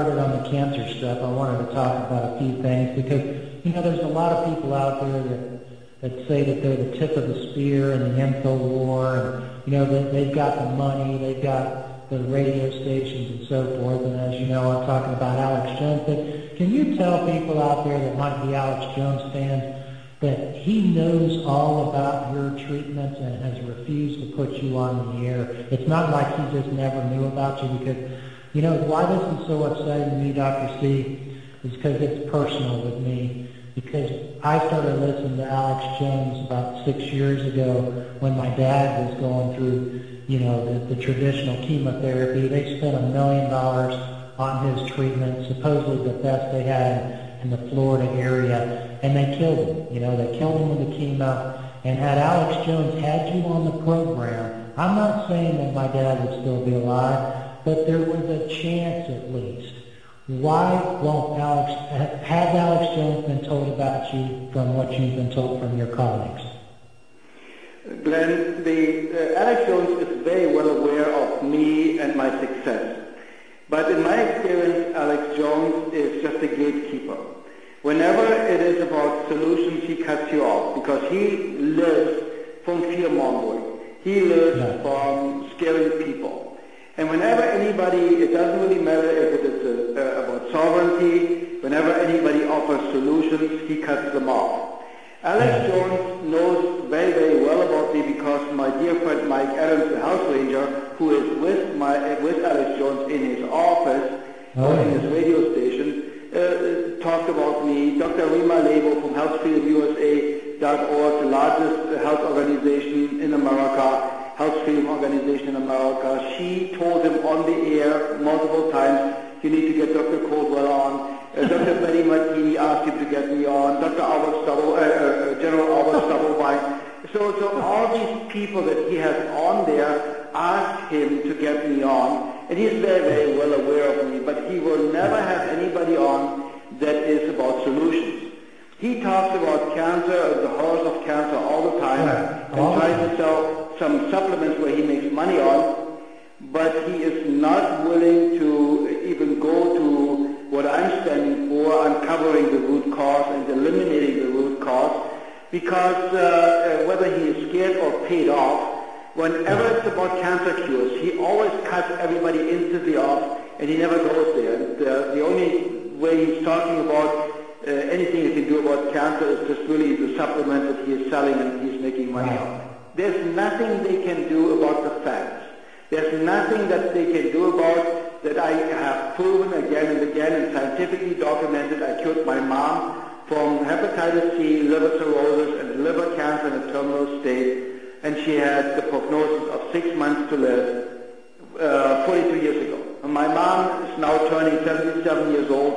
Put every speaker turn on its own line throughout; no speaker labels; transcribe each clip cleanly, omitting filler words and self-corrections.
started on the cancer stuff, I wanted to talk about a few things because, there's a lot of people out there that say that they're the tip of the spear in the info war, and, that they've got the money, they've got the radio stations and so forth, and as you know, I'm talking about Alex Jones, but can you tell people out there that might be Alex Jones fans that he knows all about your treatments and has refused to put you on the air? It's not like he just never knew about you because, why this is so upsetting to me, Dr. C, is because it's personal with me. Because I started listening to Alex Jones about 6 years ago when my dad was going through, the traditional chemotherapy. They spent $1 million on his treatment, supposedly the best they had in the Florida area, and they killed him. They killed him with the chemo. And had Alex Jones had you on the program, I'm not saying that my dad would still be alive, but there was a chance at least. Why won't has Alex Jones been told about you from what you've been told from your colleagues?
Glenn, Alex Jones is very well aware of me and my success. But in my experience, Alex Jones is just a gatekeeper. Whenever it is about solutions, he cuts you off because he lives from fear-mongering. He lives from scaring people. And whenever anybody, it doesn't really matter if it is about sovereignty, whenever anybody offers solutions, he cuts them off. Alex Jones knows very, very well about me because my dear friend Mike Adams, the House Ranger, who is with Alex Jones in his office, in his radio station, talked about me. Dr. Rima Lebo from HealthFreedomUSA.org, the largest health organization in America, Health Freedom Organization in America. She told him on the air multiple times, you need to get Dr. Coldwell on. Dr. Betty Martini asked him to get me on. Dr. General Albert Stubblebine. So all these people that he has on there asked him to get me on, and he's very, very well aware of me, but he will never have anybody on that is about solutions. He talks about cancer and the horrors of cancer all the time and tries to sell some supplements where he makes money on, but he is not willing to even go to what I'm standing for, uncovering the root cause and eliminating the root cause, because whether he is scared or paid off, whenever it's about cancer cures, he always cuts everybody instantly off, and he never goes there. And, the only way he's talking about anything he can do about cancer is just really the supplements that he is selling and he's making money on. There's nothing they can do about the facts. There's nothing that they can do about that I have proven again and again and scientifically documented. I cured my mom from hepatitis C, liver cirrhosis, and liver cancer in a terminal state, and she had the prognosis of 6 months to live 42 years ago. And my mom is now turning 77 years old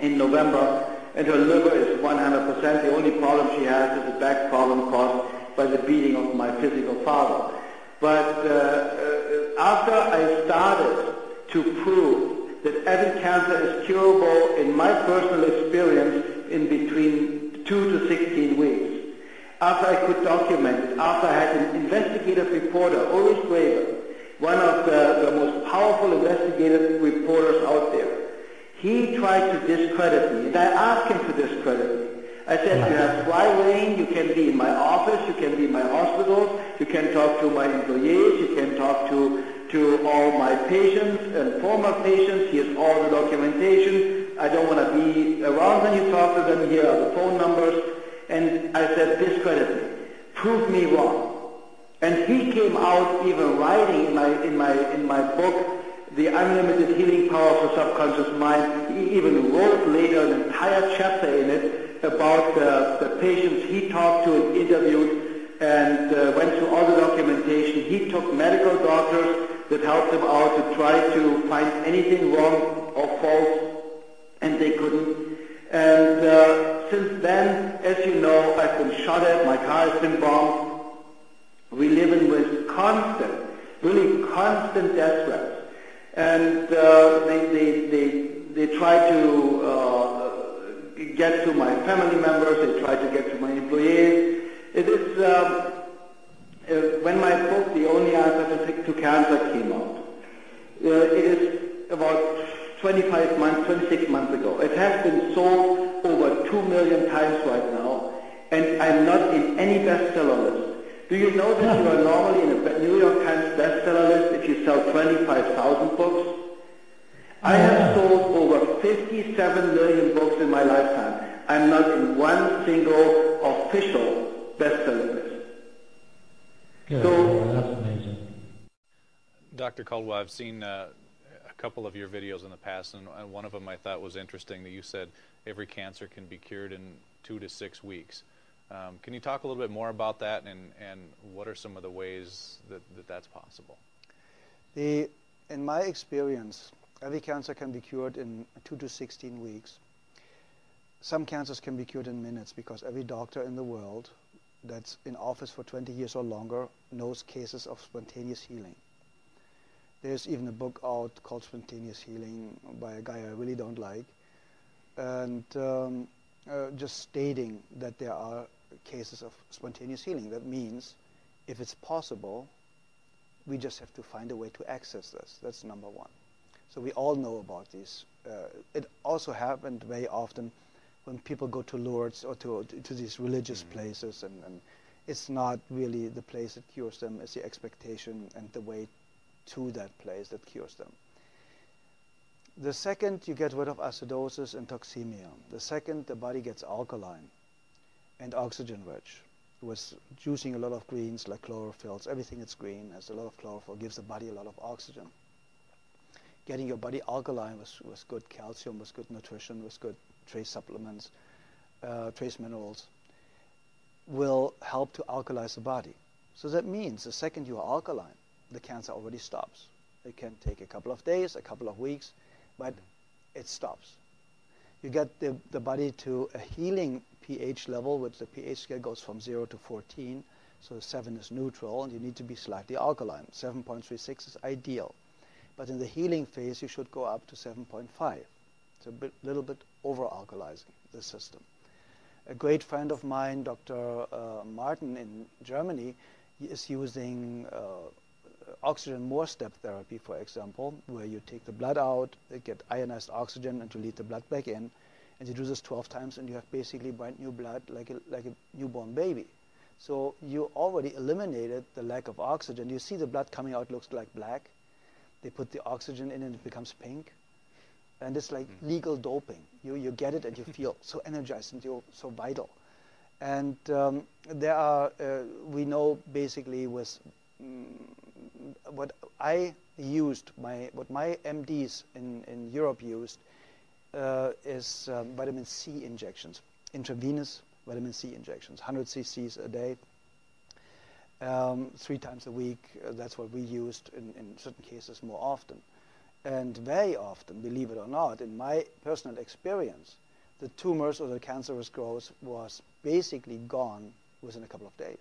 in November, and her liver is 100%. The only problem she has is a back problem caused by the beating of my physical father. But after I started to prove that every cancer is curable in my personal experience in between 2 to 16 weeks, after I could document it, after I had an investigative reporter, Ulrich Graeber, one of the most powerful investigative reporters out there, he tried to discredit me, and I asked him to discredit me. I said, you have free reign, you can be in my office, you can be in my hospitals, you can talk to my employees, you can talk to all my patients and former patients, here's all the documentation, I don't want to be around when you talk to them, here are the phone numbers, and I said, discredit me, prove me wrong. And he came out even writing in my book, The Unlimited Healing Power of the Subconscious Mind. He even wrote later an entire chapter in it about the patients he talked to and interviewed, and went through all the documentation. He took medical doctors that helped him out to try to find anything wrong or false, and they couldn't. And since then, as you know, I've been shot at, my car has been bombed. We live in with constant, really constant death threats. And they try to get to my family members, they try to get to my employees. It is, when my book, The Only Answer to Cancer, came out, it is about 12 25 months, 26 months ago. It has been sold over 2 million times right now, and I'm not in any bestseller list. Do you know that you are normally in a New York Times bestseller list if you sell 25,000 books? I have sold over 57 million books in my lifetime. I'm not in one single official bestseller list.
Good.
So
That's amazing.
Dr. Coldwell, I've seen a couple of your videos in the past, and one of them I thought was interesting that you said every cancer can be cured in 2 to 6 weeks. Can you talk a little bit more about that, and what are some of the ways that that's possible?
In my experience, every cancer can be cured in 2 to 16 weeks. Some cancers can be cured in minutes because every doctor in the world that's in office for 20 years or longer knows cases of spontaneous healing. There's even a book out called Spontaneous Healing by a guy I really don't like, and just stating that there are cases of spontaneous healing. That means if it's possible, we just have to find a way to access this. That's number one. So we all know about these. It also happened very often when people go to Lourdes or to these religious places, and it's not really the place that cures them, it's the expectation and the way to that place that cures them. The second, you get rid of acidosis and toxemia. The second, the body gets alkaline and oxygen rich, with juicing a lot of greens like chlorophylls. Everything that's green has a lot of chlorophyll, gives the body a lot of oxygen. Getting your body alkaline with good calcium, with good nutrition, with good trace supplements, trace minerals, will help to alkalize the body. So that means the second you are alkaline, the cancer already stops. It can take a couple of days, a couple of weeks, but it stops. You get the body to a healing pH level, which the pH scale goes from 0 to 14, so 7 is neutral, and you need to be slightly alkaline. 7.36 is ideal. But in the healing phase, you should go up to 7.5. It's a little bit over-alkalizing the system. A great friend of mine, Dr. Martin in Germany, is using oxygen more step therapy, for example, where you take the blood out, you get ionized oxygen, and you lead the blood back in, and you do this 12 times, and you have basically brand new blood like a newborn baby. So you already eliminated the lack of oxygen. You see the blood coming out looks like black. They put the oxygen in and it becomes pink. And it's like legal doping. You get it and you feel so energized and you're so vital. And there are, we know basically with what I used, what my MDs in Europe used is vitamin C injections, intravenous vitamin C injections, 100 cc's a day, 3 times a week. That's what we used in certain cases more often. And very often, believe it or not, in my personal experience, the tumors or the cancerous growth was basically gone within a couple of days.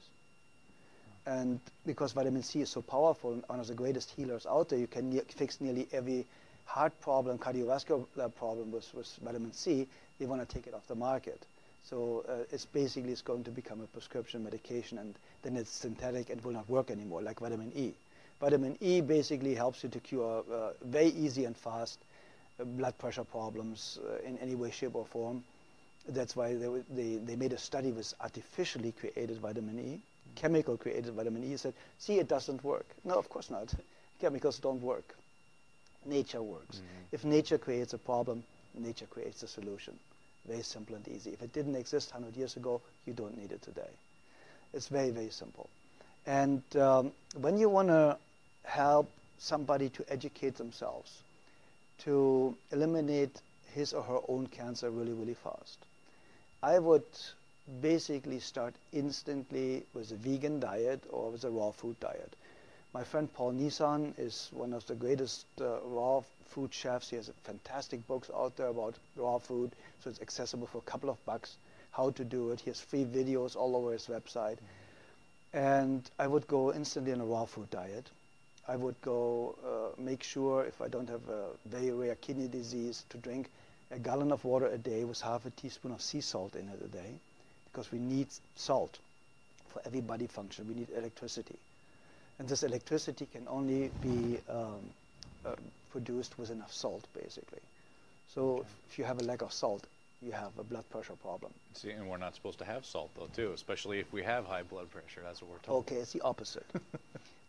And because vitamin C is so powerful and one of the greatest healers out there, you can fix nearly every heart problem, cardiovascular problem with vitamin C. They want to take it off the market. So it's going to become a prescription medication, and then it's synthetic and will not work anymore, like vitamin E. Vitamin E basically helps you to cure very easy and fast blood pressure problems in any way, shape, or form. That's why they made a study with artificially created vitamin E, chemical created vitamin E. Said, see, it doesn't work. No, of course not. Chemicals don't work. Nature works. If nature creates a problem, nature creates a solution. Very simple and easy. If it didn't exist 100 years ago, you don't need it today. It's very, very simple. And when you want to help somebody to educate themselves, to eliminate his or her own cancer really, really fast, I would basically start instantly with a vegan diet or with a raw food diet. My friend Paul Nissan is one of the greatest raw food chefs. He has fantastic books out there about raw food, so it's accessible for a couple of bucks how to do it. He has free videos all over his website. And I would go instantly on a raw food diet. I would go make sure, if I don't have a very rare kidney disease, to drink a gallon of water a day with half a teaspoon of sea salt in it a day, because we need salt for every body function. We need electricity. And this electricity can only be produced with enough salt, basically. So if you have a lack of salt, you have a blood pressure problem.
See, and we're not supposed to have salt, though, too, especially if we have high blood pressure. That's what we're told.
Okay, it's the opposite.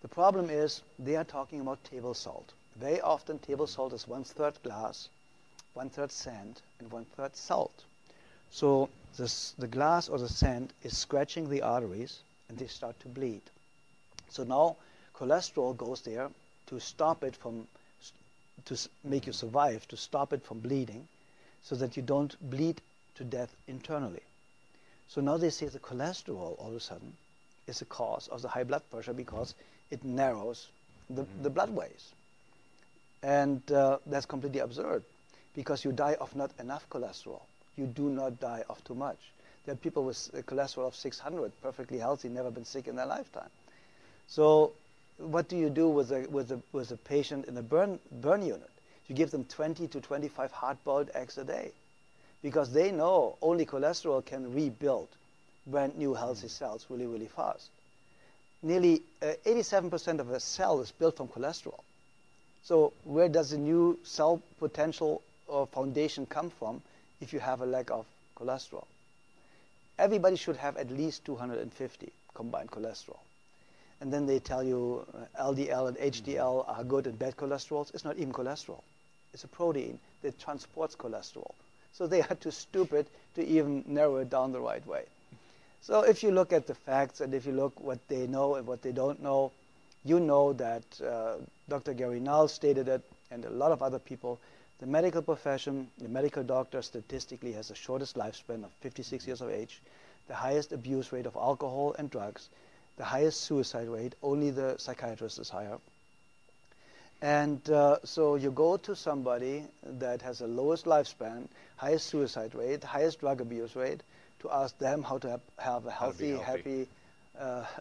The problem is they are talking about table salt. Very often table salt is 1/3 glass, 1/3 sand, and 1/3 salt. So the glass or the sand is scratching the arteries, and they start to bleed. So now cholesterol goes there to stop it from, to make you survive, to stop it from bleeding, so that you don't bleed to death internally. So now they say the cholesterol all of a sudden is the cause of the high blood pressure because it narrows the bloodways. And that's completely absurd, because you die of not enough cholesterol. You do not die of too much. There are people with a cholesterol of 600, perfectly healthy, never been sick in their lifetime. So what do you do with a patient in a burn unit? You give them 20 to 25 hard-boiled eggs a day, because they know only cholesterol can rebuild brand new healthy cells really, really fast. Nearly 87% of a cell is built from cholesterol. So where does the new cell potential or foundation come from if you have a lack of cholesterol? Everybody should have at least 250 combined cholesterol. And then they tell you LDL and HDL are good and bad cholesterols. It's not even cholesterol. It's a protein that transports cholesterol. So they are too stupid to even narrow it down the right way. So if you look at the facts, and if you look what they know and what they don't know, you know that Dr. Gary Null stated it, and a lot of other people. The medical profession, the medical doctor statistically has the shortest lifespan of 56 years of age, the highest abuse rate of alcohol and drugs, the highest suicide rate. Only the psychiatrist is higher. And so you go to somebody that has the lowest lifespan, highest suicide rate, highest drug abuse rate, to ask them how to have a healthy, happy,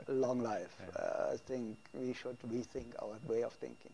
long life.
Yeah.
I think we should rethink our way of thinking.